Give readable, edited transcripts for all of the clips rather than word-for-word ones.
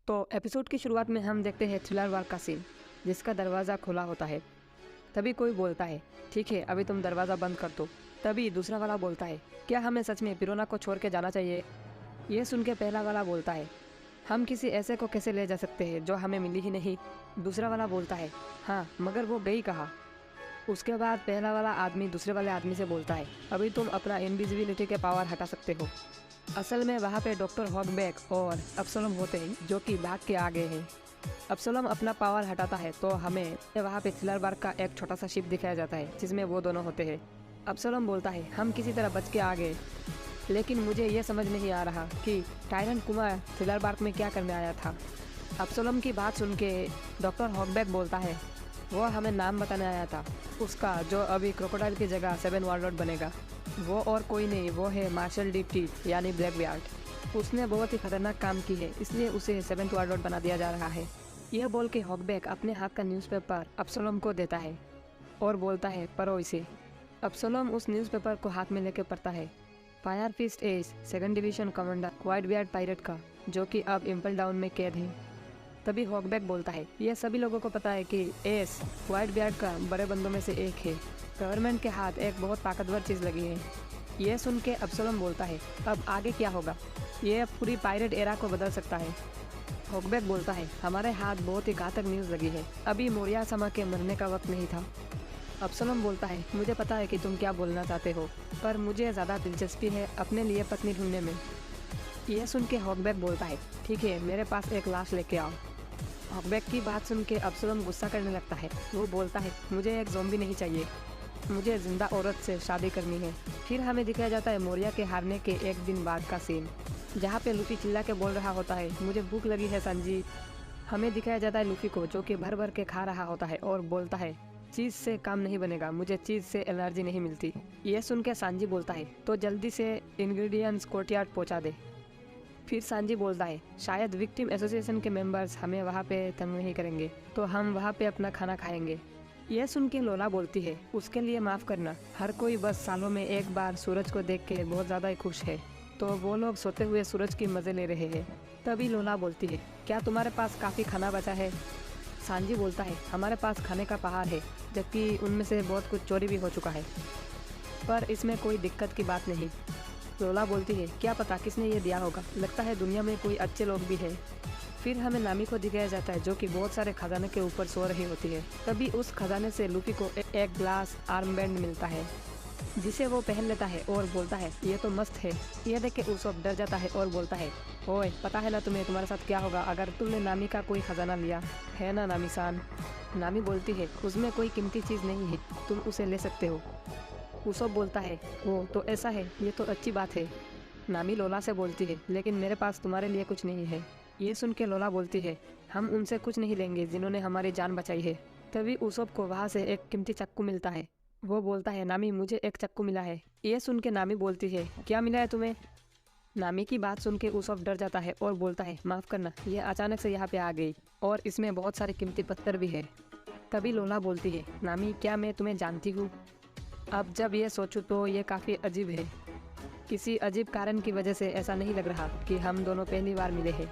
तो एपिसोड की शुरुआत में हम देखते हैं थ्रिलर वार का सीन, जिसका दरवाज़ा खुला होता है। तभी कोई बोलता है, ठीक है अभी तुम दरवाज़ा बंद कर दो। तभी दूसरा वाला बोलता है, क्या हमें सच में पिरोना को छोड़ के जाना चाहिए? ये सुन के पहला वाला बोलता है, हम किसी ऐसे को कैसे ले जा सकते हैं जो हमें मिली ही नहीं। दूसरा वाला बोलता है, हाँ मगर वो गई कहाँ? उसके बाद पहला वाला आदमी दूसरे वाले आदमी से बोलता है, अभी तुम अपना इनविजिबिलिटी के पावर हटा सकते हो। असल में वहाँ पे डॉक्टर हॉकबैक और अब्सोलम होते हैं जो कि भाग के आ गए हैं। अब्सोलम अपना पावर हटाता है तो हमें वहाँ पे थ्रिलर बार का एक छोटा सा शिप दिखाया जाता है जिसमें वो दोनों होते हैं। अब्सोलम बोलता है, हम किसी तरह बच के आ गए, लेकिन मुझे ये समझ नहीं आ रहा कि टायरन कुमार थ्रिलर बार में क्या करने आया था। अब्सोलम की बात सुन के डॉक्टर हॉकबैक बोलता है, वो हमें नाम बताने आया था उसका, जो अभी क्रोकोडाइल की जगह 7 वार्लॉर्ड बनेगा। वो और कोई नहीं, वो है मार्शल डिप्टी यानी ब्लैकबियर्ड। उसने बहुत ही खतरनाक काम की है, इसलिए उसे 7th वार्लॉर्ड बना दिया जा रहा है। यह बोल के हॉकबैक अपने हाथ का न्यूज़पेपर अब्सोलम को देता है और बोलता है, पढ़ो इसे। अब्सोलम उस न्यूज़पेपर को हाथ में लेकर पढ़ता है, fire fist Ace 2nd division commander white beard pirate का, जो कि अब इम्पल डाउन में कैद है। तभी हॉकबैक बोलता है, यह सभी लोगों को पता है कि एस व्हाइट बियर्ड का बड़े बंदों में से एक है। गवर्नमेंट के हाथ एक बहुत ताकतवर चीज़ लगी है। यह सुन के अब्सोलम बोलता है, अब आगे क्या होगा? यह पूरी पायरेट एरा को बदल सकता है। हॉकबैक बोलता है, हमारे हाथ बहुत ही घातक न्यूज़ लगी है, अभी मोरिया समा के मरने का वक्त नहीं था। अब्सोलम बोलता है, मुझे पता है कि तुम क्या बोलना चाहते हो, पर मुझे ज़्यादा दिलचस्पी है अपने लिए पत्नी ढूंढने में। यह सुन के हॉकबैक बोलता है, ठीक है मेरे पास एक लाश लेके आओ। हॉकबैक की बात सुन के अब्सोलम गुस्सा करने लगता है। वो बोलता है, मुझे एक ज़ॉम्बी नहीं चाहिए, मुझे जिंदा औरत से शादी करनी है। फिर हमें दिखाया जाता है मोरिया के हारने के एक दिन बाद का सीन, जहाँ पे लूफी चिल्ला के बोल रहा होता है, मुझे भूख लगी है संजी। हमें दिखाया जाता है लूफी को, जो कि भर भर के खा रहा होता है और बोलता है, चीज़ से काम नहीं बनेगा, मुझे चीज़ से एलर्जी नहीं मिलती। ये सुन के सांजी बोलता है, तो जल्दी से इंग्रेडिएंट्स कोर्टयार्ड पहुँचा दे। फिर सांजी बोलता है, शायद विक्टिम एसोसिएशन के मेंबर्स हमें वहाँ पे तंग नहीं करेंगे, तो हम वहाँ पे अपना खाना खाएंगे। यह सुन के लोला बोलती है, उसके लिए माफ़ करना, हर कोई बस सालों में एक बार सूरज को देख के बहुत ज़्यादा ही खुश है, तो वो लोग सोते हुए सूरज की मज़े ले रहे हैं। तभी लोला बोलती है, क्या तुम्हारे पास काफ़ी खाना बचा है? सांजी बोलता है, हमारे पास खाने का पहाड़ है, जबकि उनमें से बहुत कुछ चोरी भी हो चुका है, पर इसमें कोई दिक्कत की बात नहीं। लोला बोलती है, क्या पता किसने ये दिया होगा, लगता है दुनिया में कोई अच्छे लोग भी हैं। फिर हमें नामी को दिखाया जाता है, जो कि बहुत सारे खजाने के ऊपर सो रही होती है। तभी उस खजाने से लूफी को एक ग्लास आर्म बैंड मिलता है, जिसे वो पहन लेता है और बोलता है, ये तो मस्त है। यह देख के उसब डर जाता है और बोलता है, ओए पता है ना तुम्हें तुम्हारे साथ क्या होगा अगर तुमने नामी का कोई खजाना लिया है ना नामी सान। नामी बोलती है, उसमें कोई कीमती चीज़ नहीं है, तुम उसे ले सकते हो। उसब बोलता है, ओ तो ऐसा है, ये तो अच्छी बात है। नामी लोला से बोलती है, लेकिन मेरे पास तुम्हारे लिए कुछ नहीं है। ये सुन के लोला बोलती है, हम उनसे कुछ नहीं लेंगे जिन्होंने हमारी जान बचाई है। तभी उसब को वहाँ से एक कीमती चाकू मिलता है। वो बोलता है, नामी मुझे एक चाकू मिला है। ये सुन के नामी बोलती है, क्या मिला है तुम्हें? नामी की बात सुन के उसब डर जाता है और बोलता है, माफ़ करना, ये अचानक से यहाँ पे आ गई और इसमें बहुत सारे कीमती पत्थर भी है। तभी लोला बोलती है, नामी क्या मैं तुम्हें जानती हूँ? अब जब ये सोचूं तो ये काफ़ी अजीब है, किसी अजीब कारण की वजह से ऐसा नहीं लग रहा कि हम दोनों पहली बार मिले हैं।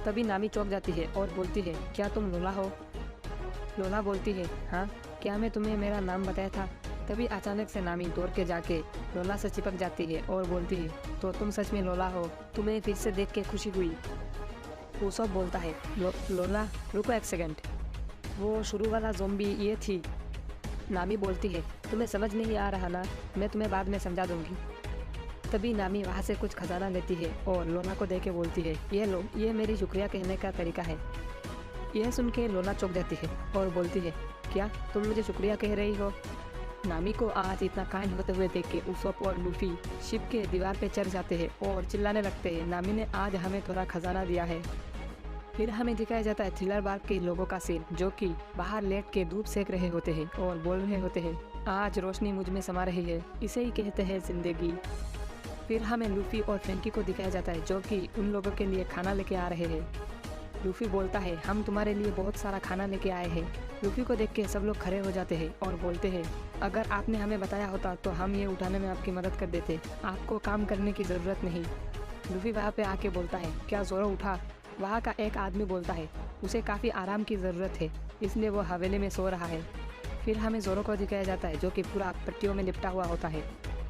तभी नामी चौंक जाती है और बोलती है, क्या तुम लोला हो? लोला बोलती है, हाँ क्या मैं तुम्हें मेरा नाम बताया था? तभी अचानक से नामी दौड़ के जाके लोला से चिपक जाती है और बोलती है, तो तुम सच में लोला हो, तुम्हें फिर से देख के खुशी हुई। वो सब बोलता है, लोला रुको एक सेकेंड, वो शुरू वाला ज़ॉम्बी ये थी। नामी बोलती है, तुम्हें समझ नहीं आ रहा ना, मैं तुम्हें बाद में समझा दूंगी। तभी नामी वहाँ से कुछ खजाना लेती है और लोला को दे के बोलती है, ये लो, ये मेरी शुक्रिया कहने का तरीका है। यह सुन के लोला चौंक जाती है और बोलती है, क्या तुम मुझे शुक्रिया कह रही हो? नामी को आज इतना कांड होते हुए देख के उसब और लूफी शिप के दीवार पे चढ़ जाते हैं और चिल्लाने लगते हैं, नामी ने आज हमें थोड़ा खजाना दिया है। फिर हमें दिखाया जाता है थ्रिलर बार के लोगों का सीन, जो कि बाहर लेट के धूप सेक रहे होते हैं और बोल रहे होते हैं, आज रोशनी मुझ में समा रही है, इसे ही कहते हैं जिंदगी। फिर हमें लूफी और फ्रैंकी को दिखाया जाता है, जो कि उन लोगों के लिए खाना लेके आ रहे हैं। लूफी बोलता है, हम तुम्हारे लिए बहुत सारा खाना लेके आए हैं। लूफी को देख के सब लोग खड़े हो जाते हैं और बोलते हैं, अगर आपने हमें बताया होता तो हम ये उठाने में आपकी मदद कर देते, आपको काम करने की ज़रूरत नहीं। लूफी वहाँ पे आके बोलता है, क्या ज़ोरो उठा? वहाँ का एक आदमी बोलता है उसे काफ़ी आराम की ज़रूरत है, इसलिए वो हवेली में सो रहा है। फिर हमें ज़ोरो को दिखाया जाता है जो कि पूरा पट्टियों में लिपटा हुआ होता है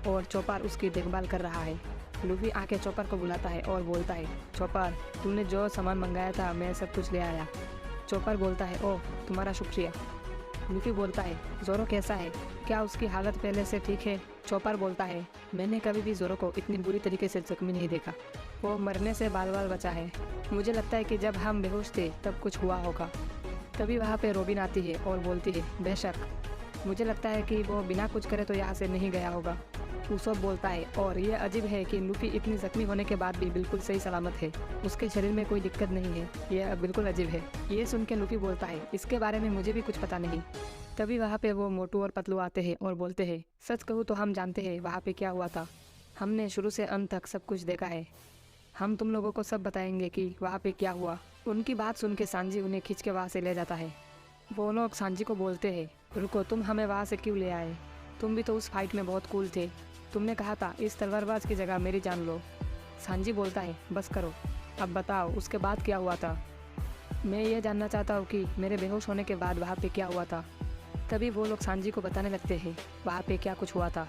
और चॉपर उसकी देखभाल कर रहा है। लूफी आके चॉपर को बुलाता है और बोलता है, चॉपर तुमने जो सामान मंगाया था मैं सब कुछ ले आया। चॉपर बोलता है, ओह तुम्हारा शुक्रिया। लूफी बोलता है, ज़ोरो कैसा है? क्या उसकी हालत पहले से ठीक है? चॉपर बोलता है, मैंने कभी भी ज़ोरो को इतनी बुरी तरीके से जख्मी नहीं देखा। वो मरने से बाल बाल बचा है। मुझे लगता है कि जब हम बेहोश थे तब कुछ हुआ होगा। तभी वहाँ पे रोबिन आती है और बोलती है, बेशक मुझे लगता है कि वो बिना कुछ करे तो यहाँ से नहीं गया होगा। उसोप बोलता है, और ये अजीब है कि लूफी इतनी जख्मी होने के बाद भी बिल्कुल सही सलामत है, उसके शरीर में कोई दिक्कत नहीं है, यह बिल्कुल अजीब है। ये सुन के लूफी बोलता है, इसके बारे में मुझे भी कुछ पता नहीं। तभी वहाँ पे वो मोटू और पतलू आते हैं और बोलते हैं, सच कहूँ तो हम जानते हैं वहाँ पे क्या हुआ था। हमने शुरू से अंत तक सब कुछ देखा है। हम तुम लोगों को सब बताएंगे कि वहाँ पे क्या हुआ। उनकी बात सुन के सांजी उन्हें खींच के वहाँ से ले जाता है। वो लोग सांजी को बोलते हैं, रुको, तुम हमें वहाँ से क्यों ले आए? तुम भी तो उस फाइट में बहुत कूल थे। तुमने कहा था इस तलवारबाज की जगह मेरी जान लो। सांजी बोलता है, बस करो, अब बताओ उसके बाद क्या हुआ था? मैं ये जानना चाहता हूँ कि मेरे बेहोश होने के बाद वहाँ पे क्या हुआ था। तभी वो लोग सांजी को बताने लगते हैं वहाँ पे क्या कुछ हुआ था।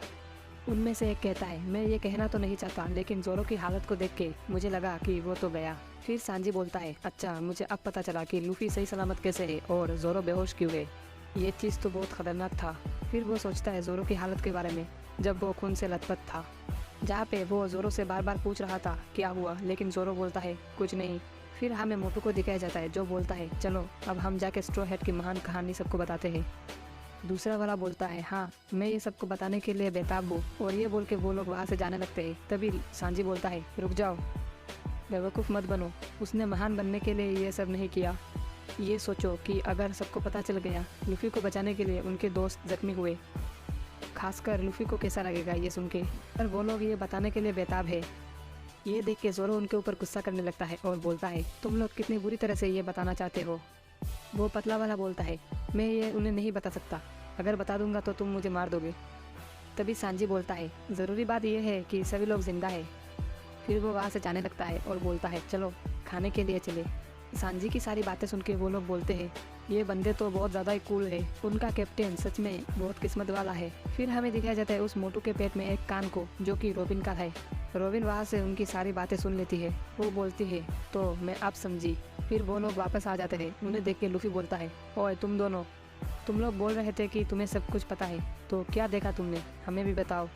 उनमें से एक कहता है, मैं ये कहना तो नहीं चाहता, लेकिन ज़ोरो की हालत को देख के मुझे लगा कि वो तो गया। फिर सांजी बोलता है, अच्छा मुझे अब पता चला कि लूफी सही सलामत कैसे है और ज़ोरो बेहोश क्यों है। ये चीज़ तो बहुत खतरनाक था। फिर वो सोचता है ज़ोरो की हालत के बारे में जब वो खून से लथपथ था, जहाँ पे वो ज़ोरो से बार बार पूछ रहा था क्या हुआ, लेकिन ज़ोरो बोलता है कुछ नहीं। फिर हमें मोटू को दिखाया जाता है जो बोलता है, चलो अब हम जाके स्ट्रॉ हैट की महान कहानी सबको बताते हैं। दूसरा वाला बोलता है, हाँ मैं ये सबको बताने के लिए बेताब हूँ, और ये बोल के वो लोग वहाँ से जाने लगते हैं। तभी सांजी बोलता है, रुक जाओ, बेवकूफ़ मत बनो, उसने महान बनने के लिए ये सब नहीं किया। ये सोचो कि अगर सबको पता चल गया लूफी को बचाने के लिए उनके दोस्त जख्मी हुए, खासकर लूफी को कैसा लगेगा ये सुन के। पर वो लोग ये बताने के लिए बेताब है। ये देख के ज़ोरो उनके ऊपर गुस्सा करने लगता है और बोलता है, तुम लोग कितनी बुरी तरह से ये बताना चाहते हो। वो पतला वाला बोलता है, मैं ये उन्हें नहीं बता सकता, अगर बता दूंगा तो तुम मुझे मार दोगे। तभी सांजी बोलता है, ज़रूरी बात यह है कि सभी लोग जिंदा है। फिर वो वहाँ से जाने लगता है और बोलता है, चलो खाने के लिए चले। सांजी की सारी बातें सुन के वो लोग बोलते हैं, ये बंदे तो बहुत ज़्यादा ही कूल है, उनका कैप्टन सच में बहुत किस्मत वाला है। फिर हमें दिखाया जाता है उस मोटू के पेट में एक कान को, जो कि रोबिन का है। रोबिन वहाँ से उनकी सारी बातें सुन लेती है। वो बोलती है, तो मैं अब समझी। फिर वो लोग वापस आ जाते हैं। उन्हें देख के लूफी बोलता है, ओए तुम दोनों, तुम लोग बोल रहे थे कि तुम्हें सब कुछ पता है, तो क्या देखा तुमने, हमें भी बताओ।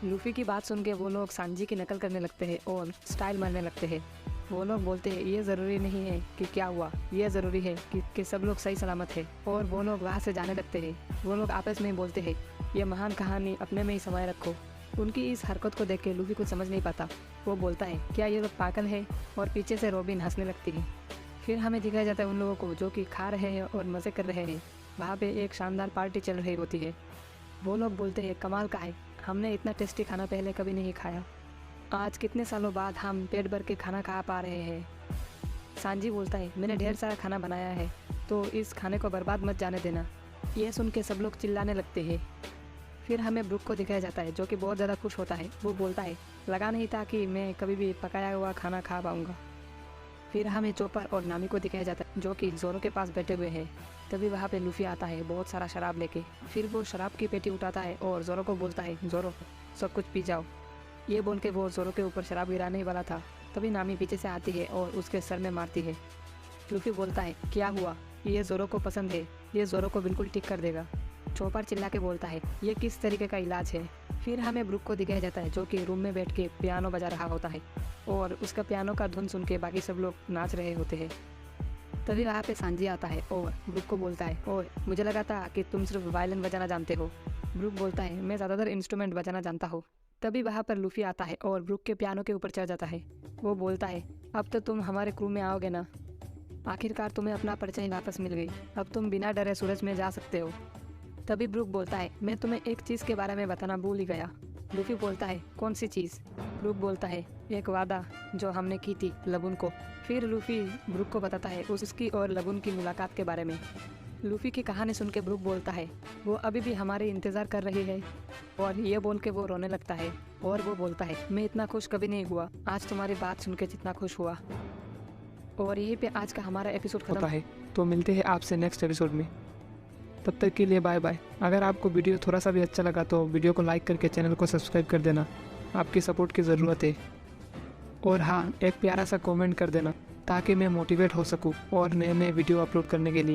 लूफी की बात सुन के वो लोग सांजी की नकल करने लगते हैं और स्टाइल मारने लगते हैं। वो लोग बोलते हैं, ये ज़रूरी नहीं है कि क्या हुआ, ये ज़रूरी है कि सब लोग सही सलामत है। और वो लोग वहाँ से जाने लगते हैं। वो लोग आपस में बोलते हैं, ये महान कहानी अपने में ही समाये रखो। उनकी इस हरकत को देख के लूफी कुछ समझ नहीं पाता। वो बोलता है, क्या ये लोग पागल है? और पीछे से रोबिन हंसने लगती है। फिर हमें दिखाया जाता है उन लोगों को जो कि खा रहे हैं और मज़े कर रहे हैं। वहाँ पे एक शानदार पार्टी चल रही होती है। वो लोग बोलते हैं, कमाल का है, हमने इतना टेस्टी खाना पहले कभी नहीं खाया। आज कितने सालों बाद हम पेट भर के खाना खा पा रहे हैं। सांजी बोलता है, मैंने ढेर सारा खाना बनाया है, तो इस खाने को बर्बाद मत जाने देना। ये सुन के सब लोग चिल्लाने लगते हैं। फिर हमें ब्रुक को दिखाया जाता है जो कि बहुत ज़्यादा खुश होता है। वो बोलता है, लगा नहीं था कि मैं कभी भी पकाया हुआ खाना खा पाऊँगा। फिर हमें चोपर और नामी को दिखाया जाता है जो कि ज़ोरो के पास बैठे हुए हैं। तभी वहाँ पे लूफी आता है बहुत सारा शराब लेके। फिर वो शराब की पेटी उठाता है और ज़ोरो को बोलता है, ज़ोरो सब कुछ पी जाओ। ये बोल के वो ज़ोरो के ऊपर शराब गिराने वाला था। तभी नामी पीछे से आती है और उसके सर में मारती है। लूफी बोलता है, क्या हुआ, ये ज़ोरो को पसंद है, ये ज़ोरो को बिल्कुल ठीक कर देगा। चोपर चिल्ला के बोलता है, ये किस तरीके का इलाज है। फिर हमें ब्रुक को दिखाया जाता है जो कि रूम में बैठ के पियानो बजा रहा होता है और उसका पियानो का धुन सुन के बाकी सब लोग नाच रहे होते हैं। तभी वहाँ पे सांजी आता है और ब्रुक को बोलता है, ओए मुझे लगा था कि तुम सिर्फ वायलिन बजाना जानते हो। ब्रुक बोलता है, मैं ज़्यादातर इंस्ट्रूमेंट बजाना जानता हूँ। तभी वहाँ पर लूफी आता है और ब्रुक के पियानो के ऊपर चढ़ जाता है। वो बोलता है, अब तो तुम हमारे क्रू में आओगे ना, आखिरकार तुम्हें अपना परिचय वापस मिल गई, अब तुम बिना डरे सूरज में जा सकते हो। तभी ब्रुक बोलता है, मैं तुम्हें एक चीज़ के बारे में बताना भूल ही गया। लूफी बोलता है, कौन सी चीज़? ब्रुक बोलता है, एक वादा जो हमने की थी लगुन को। फिर लूफी ब्रुक को बताता है उसकी और लगुन की मुलाकात के बारे में। लूफी की कहानी सुन के ब्रूक बोलता है वो अभी भी हमारे इंतज़ार कर रही है, और ये बोल के वो रोने लगता है और वो बोलता है मैं इतना खुश कभी नहीं हुआ आज तुम्हारी बात सुन के जितना खुश हुआ। और यहीं पे आज का हमारा एपिसोड खत्म है। तो मिलते हैं आपसे नेक्स्ट एपिसोड में, तब तक के लिए बाय बाय। अगर आपको वीडियो थोड़ा सा भी अच्छा लगा तो वीडियो को लाइक करके चैनल को सब्सक्राइब कर देना, आपकी सपोर्ट की ज़रूरत है। और हाँ, एक प्यारा सा कमेंट कर देना ताकि मैं मोटिवेट हो सकूं और नए नए वीडियो अपलोड करने के लिए।